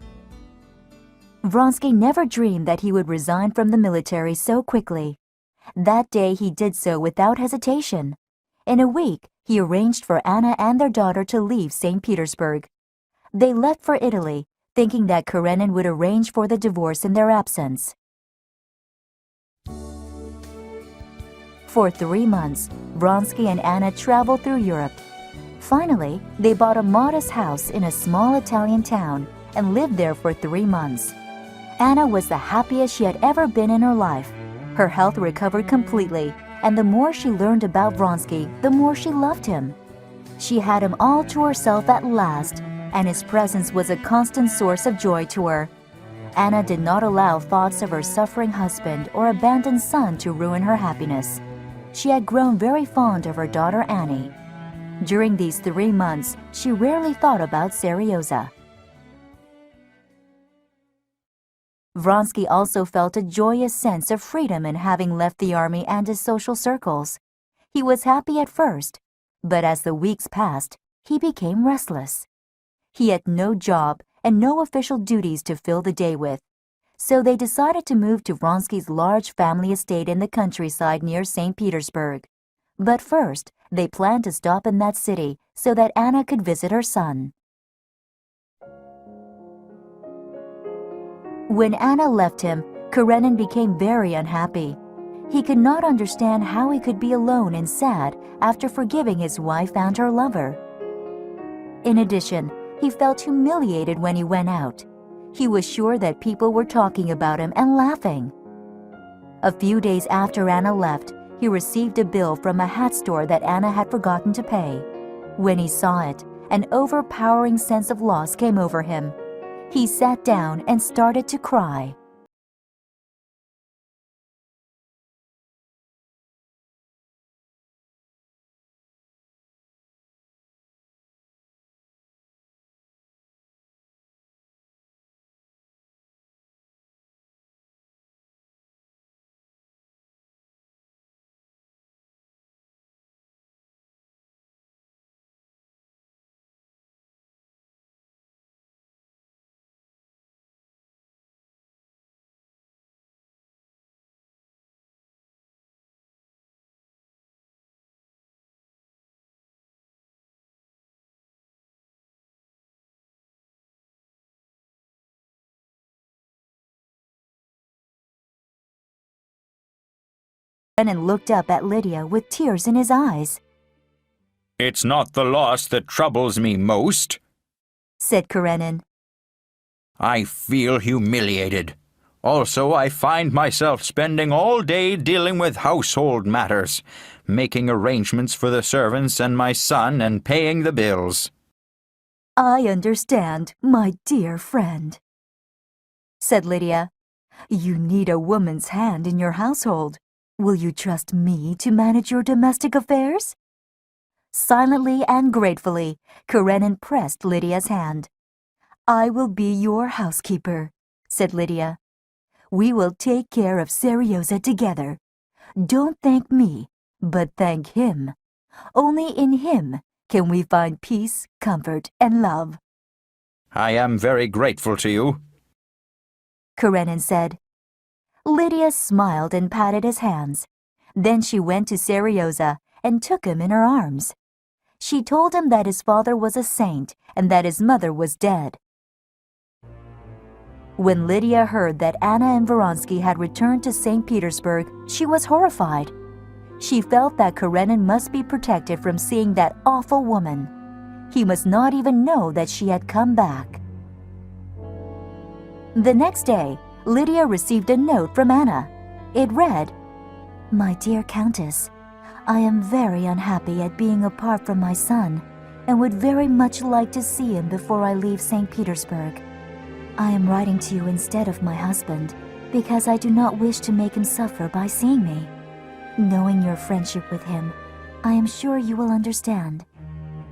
Vronsky never dreamed that he would resign from the military so quickly. That day he did so without hesitation. In a week, he arranged for Anna and their daughter to leave St. Petersburg. They left for Italy, thinking that Karenin would arrange for the divorce in their absence. For 3 months, Vronsky and Anna traveled through Europe. Finally, they bought a modest house in a small Italian town and lived there for 3 months. Anna was the happiest she had ever been in her life. Her health recovered completely, and the more she learned about Vronsky, the more she loved him. She had him all to herself at last, and his presence was a constant source of joy to her. Anna did not allow thoughts of her suffering husband or abandoned son to ruin her happiness. She had grown very fond of her daughter Annie. During these 3 months, she rarely thought about Seryoza. Vronsky also felt a joyous sense of freedom in having left the army and his social circles. He was happy at first, but as the weeks passed, he became restless. He had no job and no official duties to fill the day with, so they decided to move to Vronsky's large family estate in the countryside near St. Petersburg. But first, they planned to stop in that city so that Anna could visit her son. When Anna left him, Karenin became very unhappy. He could not understand how he could be alone and sad after forgiving his wife and her lover. In addition, he felt humiliated when he went out. He was sure that people were talking about him and laughing. A few days after Anna left, he received a bill from a hat store that Anna had forgotten to pay. When he saw it, an overpowering sense of loss came over him. He sat down and started to cry. And looked up at Lydia with tears in his eyes. "It's not the loss that troubles me most," said Karenin. "I feel humiliated. Also, I find myself spending all day dealing with household matters, making arrangements for the servants and my son and paying the bills." "I understand, my dear friend," said Lydia. "You need a woman's hand in your household. Will you trust me to manage your domestic affairs?" Silently and gratefully, Karenin pressed Lydia's hand. "I will be your housekeeper," said Lydia. "We will take care of Seryoza together. Don't thank me, but thank him. Only in him can we find peace, comfort, and love." "I am very grateful to you," Karenin said. Lydia smiled and patted his hands. Then she went to Seryoza and took him in her arms. She told him that his father was a saint and that his mother was dead. When Lydia heard that Anna and Vronsky had returned to St. Petersburg, she was horrified. She felt that Karenin must be protected from seeing that awful woman. He must not even know that she had come back. The next day, Lydia received a note from Anna. It read, "My dear Countess, I am very unhappy at being apart from my son and would very much like to see him before I leave St. Petersburg. I am writing to you instead of my husband because I do not wish to make him suffer by seeing me. Knowing your friendship with him, I am sure you will understand.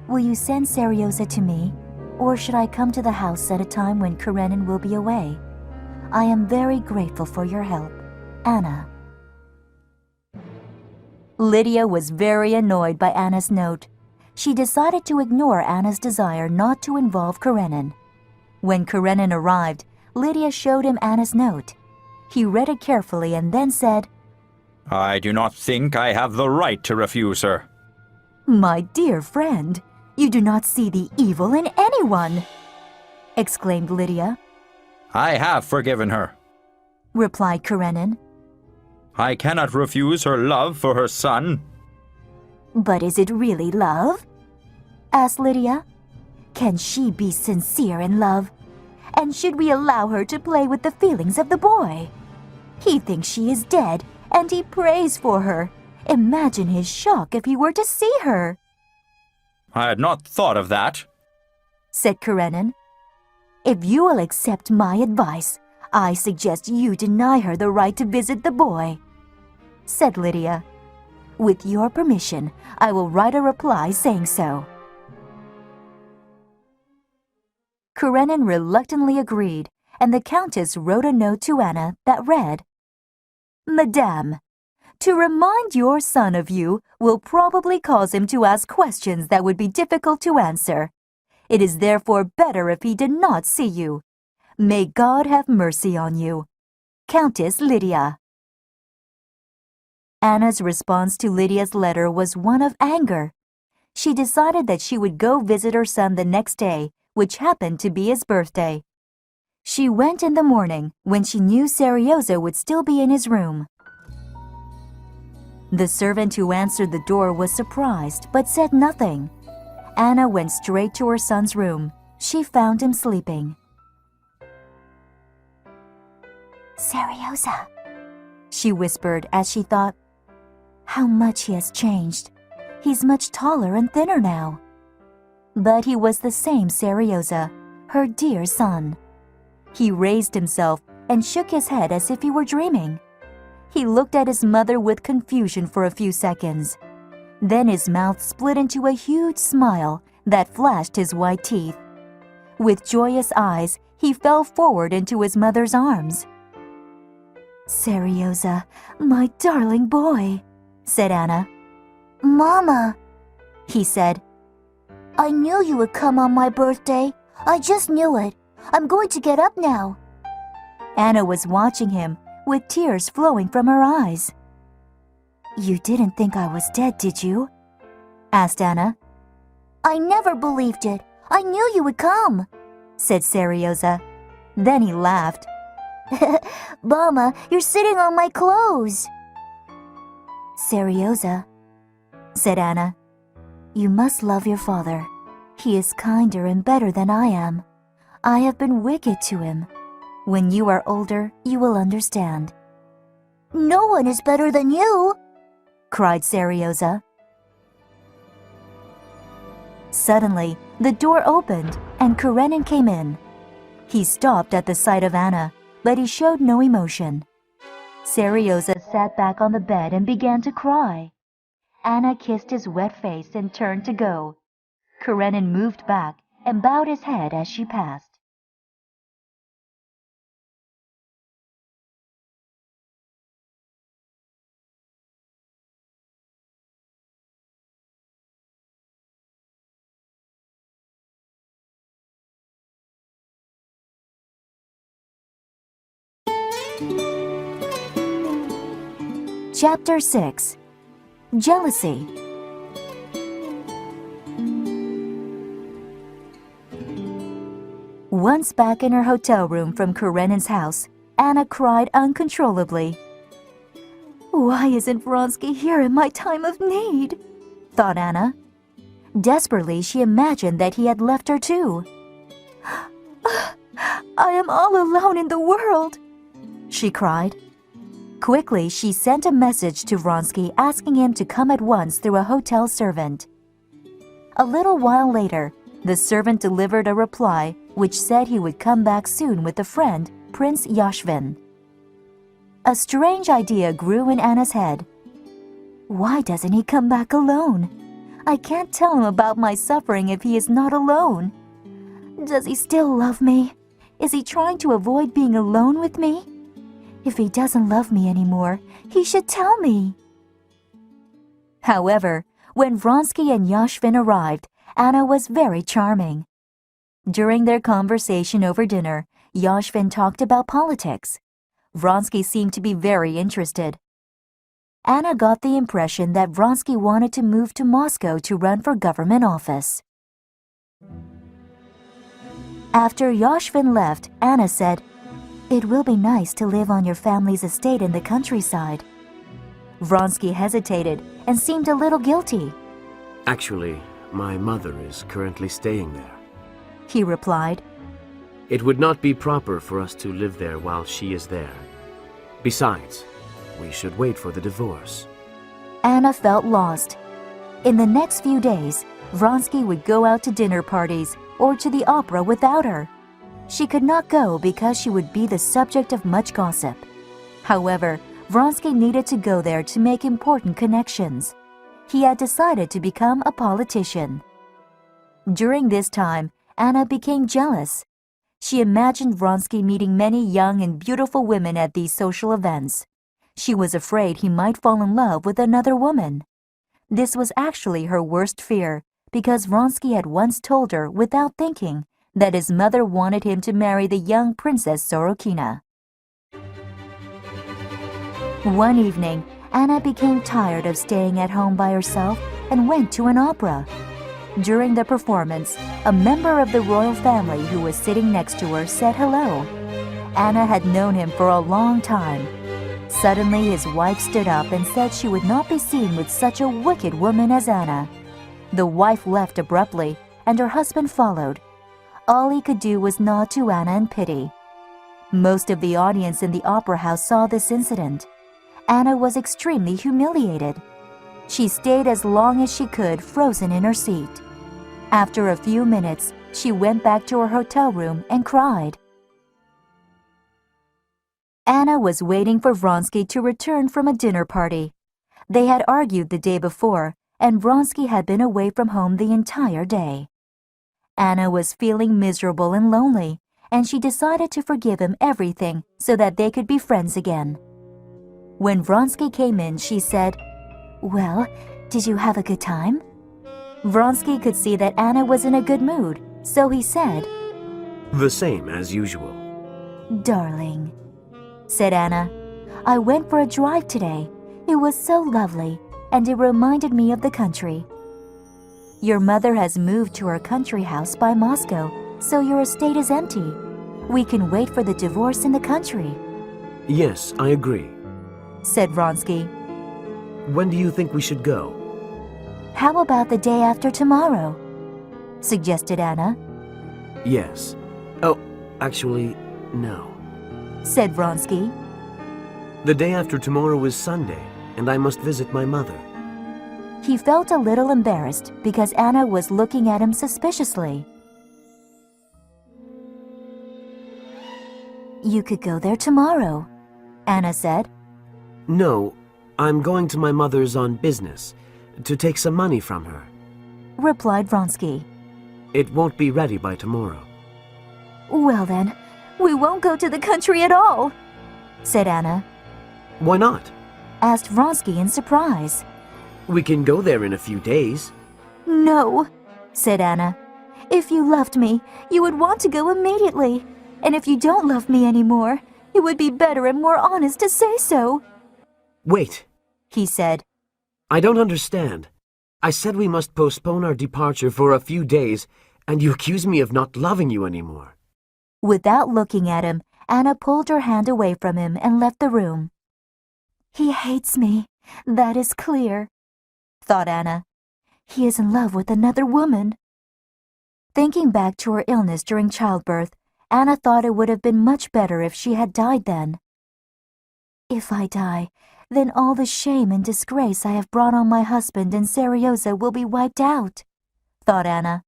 Will you send Seryoza to me, or should I come to the house at a time when Karenin will be away? I am very grateful for your help. Anna." Lydia was very annoyed by Anna's note. She decided to ignore Anna's desire not to involve Karenin. When Karenin arrived, Lydia showed him Anna's note. He read it carefully and then said, "I do not think I have the right to refuse her." "My dear friend, you do not see the evil in anyone," exclaimed Lydia. "I have forgiven her," replied Karenin. "I cannot refuse her love for her son." "But is it really love?" asked Lydia. "Can she be sincere in love? And should we allow her to play with the feelings of the boy? He thinks she is dead, and he prays for her. Imagine his shock if he were to see her, I had not thought of that. said Karenin. If you will accept my advice, I suggest you deny her the right to visit the boy, said Lydia. With your permission, I will write a reply saying so. Karenin reluctantly agreed, and the Countess wrote a note to Anna that read, Madame, to remind your son of you will probably cause him to ask questions that would be difficult to answer. It is therefore better if he did not see you. May God have mercy on you. Countess Lydia. Anna's response to Lydia's letter was one of anger. She decided that she would go visit her son the next day, which happened to be his birthday. She went in the morning when she knew Serioza would still be in his room. The servant who answered the door was surprised but said nothing. Anna went straight to her son's room. She found him sleeping. Serioza, she whispered as she thought, how much he has changed. He's much taller and thinner now. But he was the same Serioza, her dear son. He raised himself and shook his head as if he were dreaming. He looked at his mother with confusion for a few seconds. Then his mouth split into a huge smile that flashed his white teeth. With joyous eyes, he fell forward into his mother's arms. Serioza, my darling boy, said Anna. Mama, he said. I knew you would come on my birthday. I just knew it. I'm going to get up now. Anna was watching him, with tears flowing from her eyes. You didn't think I was dead, did you? Asked Anna. I never believed it. I knew you would come, said Serioza. Then he laughed. Mama, you're sitting on my clothes. Serioza, said Anna, you must love your father. He is kinder and better than I am. I have been wicked to him. When you are older, you will understand. No one is better than you, cried Serioza. Suddenly, the door opened and Karenin came in. He stopped at the sight of Anna, but he showed no emotion. Serioza sat back on the bed and began to cry. Anna kissed his wet face and turned to go. Karenin moved back and bowed his head as she passed. Chapter 6. Jealousy. Once back in her hotel room from Karenin's house, Anna cried uncontrollably. Why isn't Vronsky here in my time of need? Thought Anna. Desperately, she imagined that he had left her too. I am all alone in the world, she cried. Quickly, she sent a message to Vronsky asking him to come at once through a hotel servant. A little while later, the servant delivered a reply which said he would come back soon with a friend, Prince Yashvin. A strange idea grew in Anna's head. Why doesn't he come back alone? I can't tell him about my suffering if he is not alone. Does he still love me? Is he trying to avoid being alone with me? If he doesn't love me anymore, he should tell me. However, when Vronsky and Yashvin arrived, Anna was very charming. During their conversation over dinner, Yashvin talked about politics. Vronsky seemed to be very interested. Anna got the impression that Vronsky wanted to move to Moscow to run for government office. After Yashvin left, Anna said, It will be nice to live on your family's estate in the countryside. Vronsky hesitated and seemed a little guilty. Actually, my mother is currently staying there. He replied. It would not be proper for us to live there while she is there. Besides, we should wait for the divorce. Anna felt lost. In the next few days, Vronsky would go out to dinner parties or to the opera without her. She could not go because she would be the subject of much gossip. However, Vronsky needed to go there to make important connections. He had decided to become a politician. During this time, Anna became jealous. She imagined Vronsky meeting many young and beautiful women at these social events. She was afraid he might fall in love with another woman. This was actually her worst fear, because Vronsky had once told her without thinking that his mother wanted him to marry the young Princess Sorokina. One evening, Anna became tired of staying at home by herself and went to an opera. During the performance, a member of the royal family who was sitting next to her said hello. Anna had known him for a long time. Suddenly, his wife stood up and said she would not be seen with such a wicked woman as Anna. The wife left abruptly, and her husband followed. All he could do was nod to Anna in pity. Most of the audience in the opera house saw this incident. Anna was extremely humiliated. She stayed as long as she could, frozen in her seat. After a few minutes, she went back to her hotel room and cried. Anna was waiting for Vronsky to return from a dinner party. They had argued the day before, and Vronsky had been away from home the entire day. Anna was feeling miserable and lonely, and she decided to forgive him everything so that they could be friends again. When Vronsky came in, she said, "Well, did you have a good time?" Vronsky could see that Anna was in a good mood, so he said, The same as usual. "Darling," said Anna, "I went for a drive today. It was so lovely, and it reminded me of the country. Your mother has moved to her country house by Moscow, so your estate is empty. We can wait for the divorce in the country," Yes, I agree. said Vronsky. When do you think we should go? "How about the day after tomorrow?" suggested Anna, Yes. Oh, actually, no. said Vronsky. The day after tomorrow is Sunday, and I must visit my mother. He felt a little embarrassed because Anna was looking at him suspiciously. "You could go there tomorrow," Anna said. No, I'm going to my mother's on business, to take some money from her. Replied Vronsky. It won't be ready by tomorrow. "Well then, we won't go to the country at all," said Anna. Why not? Asked Vronsky in surprise. We can go there in a few days. "No," said Anna. "If you loved me, you would want to go immediately. And if you don't love me anymore, it would be better and more honest to say so," Wait, he said. I don't understand. I said we must postpone our departure for a few days, and you accuse me of not loving you anymore. Without looking at him, Anna pulled her hand away from him and left the room. "He hates me, that is clear," thought Anna. "He is in love with another woman." Thinking back to her illness during childbirth, Anna thought it would have been much better if she had died then. "If I die, then all the shame and disgrace I have brought on my husband and Seryoza will be wiped out," thought Anna.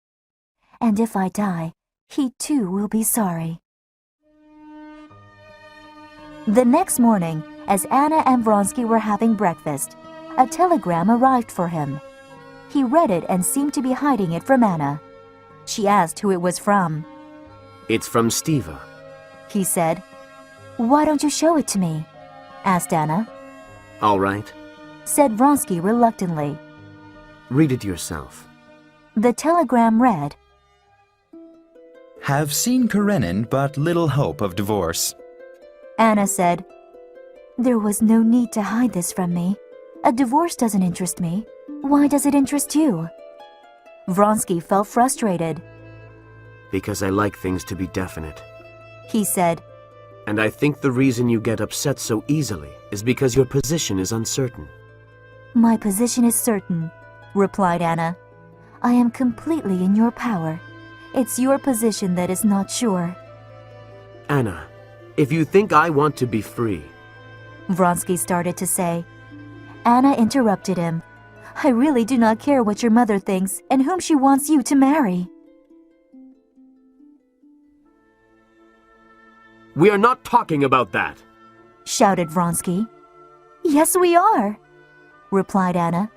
"And if I die, he too will be sorry." The next morning, as Anna and Vronsky were having breakfast, a telegram arrived for him. He read it and seemed to be hiding it from Anna. She asked who it was from. It's from Stiva. He said. "Why don't you show it to me?" asked Anna. All right. Said Vronsky reluctantly. Read it yourself. The telegram read, Have seen Karenin, but little hope of divorce. Anna said, "There was no need to hide this from me. A divorce doesn't interest me. Why does it interest you?" Vronsky felt frustrated. Because I like things to be definite. He said, And I think the reason you get upset so easily is because your position is uncertain. "My position is certain," replied Anna. "I am completely in your power. It's your position that is not sure." Anna, if you think I want to be free, Vronsky started to say. Anna interrupted him. I really do not care what your mother thinks and whom she wants you to marry. We are not talking about that, shouted Vronsky. Yes, we are, replied Anna.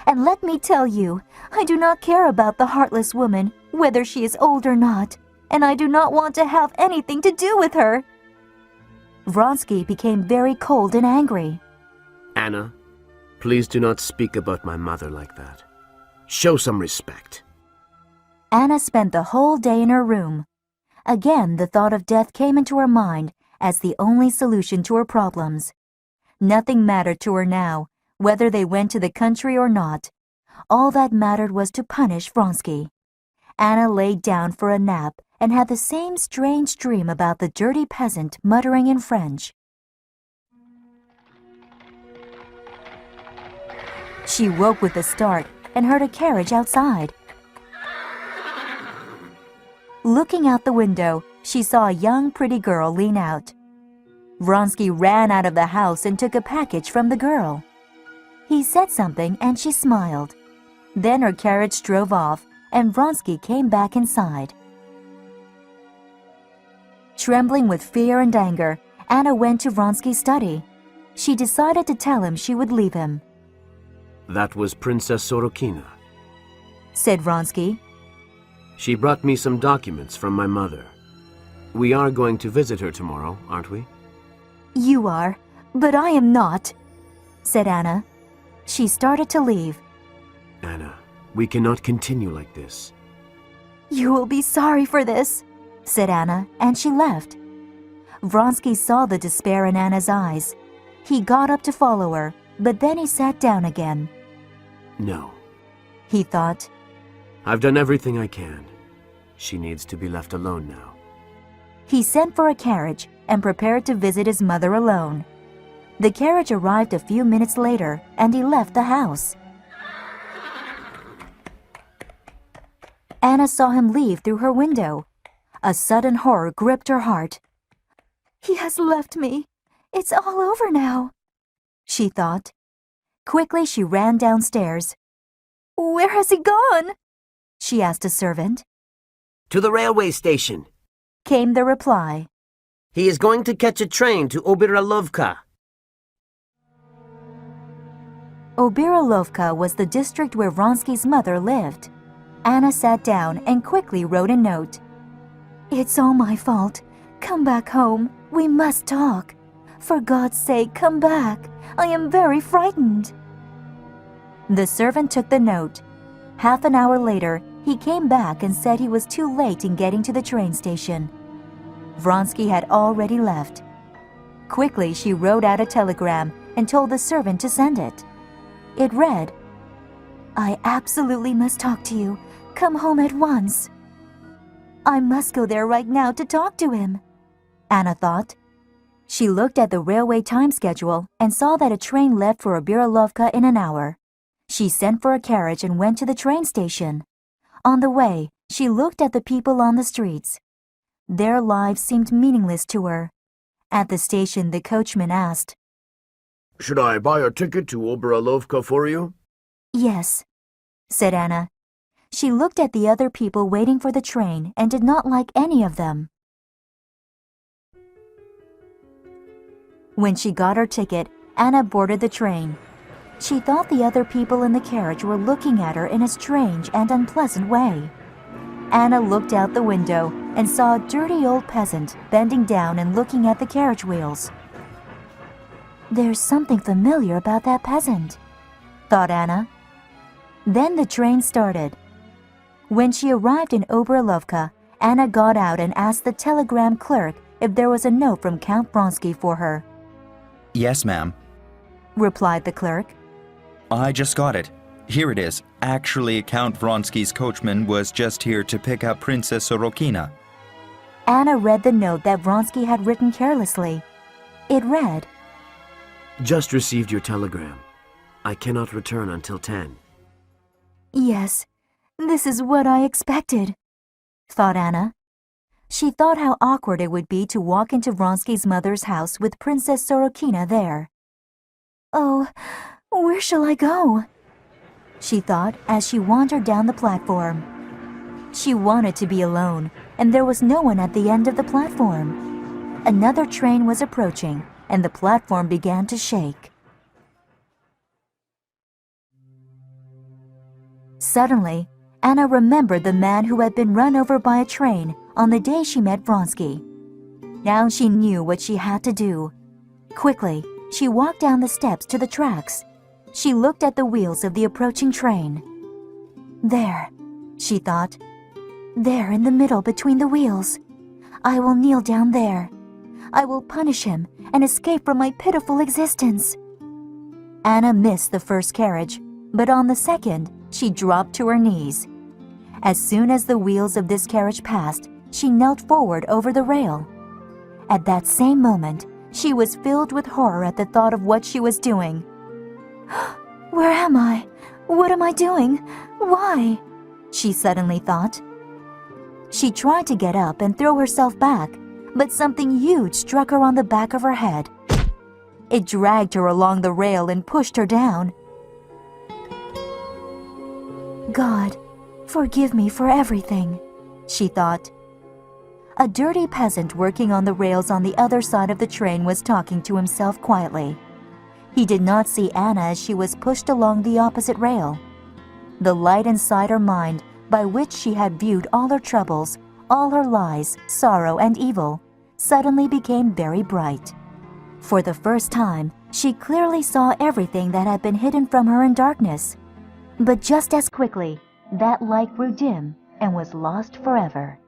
And let me tell you, I do not care about the heartless woman, whether she is old or not, and I do not want to have anything to do with her. Vronsky became very cold and angry. Anna, please do not speak about my mother like that. Show some respect. Anna spent the whole day in her room. Again, the thought of death came into her mind as the only solution to her problems. Nothing mattered to her now, whether they went to the country or not. All that mattered was to punish Vronsky. Anna laid down for a nap and had the same strange dream about the dirty peasant muttering in French. She woke with a start and heard a carriage outside. Looking out the window, she saw a young, pretty girl lean out. Vronsky ran out of the house and took a package from the girl. He said something and she smiled. Then her carriage drove off and Vronsky came back inside. Trembling with fear and anger, Anna went to Vronsky's study. She decided to tell him she would leave him. That was Princess Sorokina, said Vronsky. She brought me some documents from my mother. We are going to visit her tomorrow, aren't we? You are, but I am not, said Anna. She started to leave. Anna, we cannot continue like this. You will be sorry for this, said Anna, and she left. Vronsky saw the despair in Anna's eyes. He got up to follow her, but then he sat down again. No, he thought. I've done everything I can. She needs to be left alone now. He sent for a carriage and prepared to visit his mother alone. The carriage arrived a few minutes later, and he left the house. Anna saw him leave through her window. A sudden horror gripped her heart. He has left me. It's all over now, she thought. Quickly she ran downstairs. Where has he gone? She asked a servant. To the railway station, came the reply. He is going to catch a train to Obiralovka. Obiralovka was the district where Vronsky's mother lived. Anna sat down and quickly wrote a note. It's all my fault. Come back home. We must talk. For God's sake, come back. I am very frightened. The servant took the note. Half an hour later, he came back and said he was too late in getting to the train station. Vronsky had already left. Quickly, she wrote out a telegram and told the servant to send it. It read, I absolutely must talk to you. Come home at once. I must go there right now to talk to him, Anna thought. She looked at the railway time schedule and saw that a train left for Obiralovka in an hour. She sent for a carriage and went to the train station. On the way, she looked at the people on the streets. Their lives seemed meaningless to her. At the station, the coachman asked, Should I buy a ticket to Obiralovka for you? Yes, said Anna. She looked at the other people waiting for the train and did not like any of them. When she got her ticket, Anna boarded the train. She thought the other people in the carriage were looking at her in a strange and unpleasant way. Anna looked out the window and saw a dirty old peasant bending down and looking at the carriage wheels. There's something familiar about that peasant, thought Anna. Then the train started. When she arrived in Obiralovka, Anna got out and asked the telegram clerk if there was a note from Count Vronsky for her. Yes, ma'am, replied the clerk. I just got it. Here it is. Actually, Count Vronsky's coachman was just here to pick up Princess Sorokina. Anna read the note that Vronsky had written carelessly. It read, Just received your telegram. I cannot return until 10. Yes, this is what I expected, thought Anna. She thought how awkward it would be to walk into Vronsky's mother's house with Princess Sorokina there. Oh, Where shall I go? She thought as she wandered down the platform. She wanted to be alone, and there was no one at the end of the platform. Another train was approaching, and the platform began to shake. Suddenly, Anna remembered the man who had been run over by a train on the day she met Vronsky. Now she knew what she had to do. Quickly, she walked down the steps to the tracks. She looked at the wheels of the approaching train. There, she thought. There in the middle between the wheels. I will kneel down there. I will punish him and escape from my pitiful existence. Anna missed the first carriage, but on the second, she dropped to her knees. As soon as the wheels of this carriage passed, she knelt forward over the rail. At that same moment, she was filled with horror at the thought of what she was doing. Where am I? What am I doing? Why? She suddenly thought. She tried to get up and throw herself back, but something huge struck her on the back of her head. It dragged her along the rail and pushed her down. God, forgive me for everything, she thought. A dirty peasant working on the rails on the other side of the train was talking to himself quietly. He did not see Anna as she was pushed along the opposite rail. The light inside her mind, by which she had viewed all her troubles, all her lies, sorrow, and evil, suddenly became very bright. For the first time, she clearly saw everything that had been hidden from her in darkness. But just as quickly, that light grew dim and was lost forever.